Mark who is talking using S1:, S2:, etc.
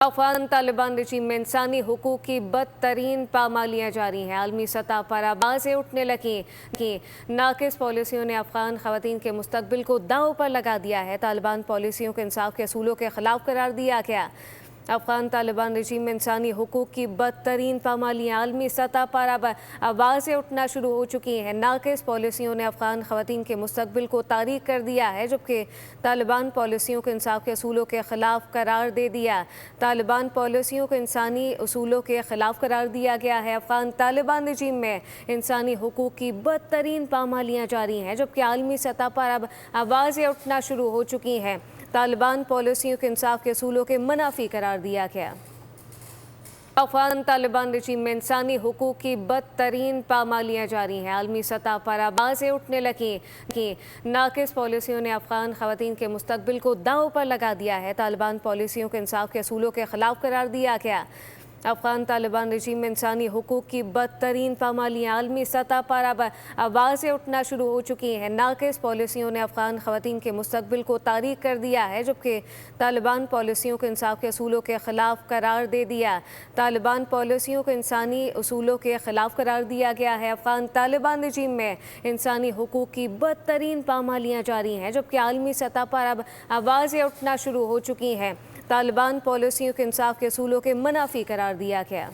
S1: अफगान तालिबान रजीम में इंसानी हुकूक की बदतरीन पामालियाँ जारी हैं। आलमी सतह पर आवाज़ें उठने लगी कि नाकिस पॉलिसियों ने अफगान ख़वातीन के मुस्तकबिल को दांव पर लगा दिया है। तालिबान पॉलिसियों को इंसाफ के असूलों के ख़िलाफ़ करार दिया गया। अफगान तालिबान रजीम में इंसानी हुकूक की बदतरीन पामालियाँ आलमी सतह पर अब आवाज़ें उठना शुरू हो चुकी हैं। नाकिस पॉलिसियों ने अफगान ख़वातीन के मुस्तकबिल को तारीक कर दिया है, जबकि तालिबान पॉलिसियों को इंसाफ के असूलों के ख़िलाफ़ करार दे दिया। तालिबान पॉलिसियों को इंसानी असूलों के ख़िलाफ़ करार दिया गया है। अफगान तालिबान रजीम में इंसानी हुकूक की बदतरीन पामालियाँ जारी हैं, जबकि आलमी सतह पर अब आवाज़ें उठना शुरू हो चुकी हैं। तालिबान पॉलिसियों के इंसाफ के असूलों के मुनाफी करार दिया गया। अफगान तालिबान रजीम में इंसानी हुकूक की बदतरीन पामालियाँ जारी हैं। आलमी सतह पर आवाज़ें उठने लगी कि नाकिस पॉलिसियों ने अफगान ख़वातीन के मुस्तकबिल को दांव पर लगा दिया है। तालिबान पॉलिसियों के इंसाफ के असूलों के ख़िलाफ़ करार दिया गया। अफगान तालिबान रजीम में इंसानी हुकूक की बदतरीन पामालियाँ आलमी सतह पर अब आवाज़ें उठना शुरू हो चुकी हैं। नाकिस पॉलिसियों ने अफगान ख़वातीन के मुस्तकबिल को तारीक कर दिया है, जबकि तालिबान पॉलिसियों को इंसाफ के असूलों के ख़िलाफ़ करार दे दिया। तालिबान पॉलिसियों को इंसानी असूलों के ख़िलाफ़ करार दिया गया है। अफगान तालिबान रजीम में इंसानी हुकूक की बदतरीन पामालियाँ जारी हैं, जबकि आलमी सतह पर अब आवाज़ें उठना शुरू हो चुकी हैं। तालिबान पॉलिसियों के इंसाफ के असूलों के मुनाफी करार दिया गया।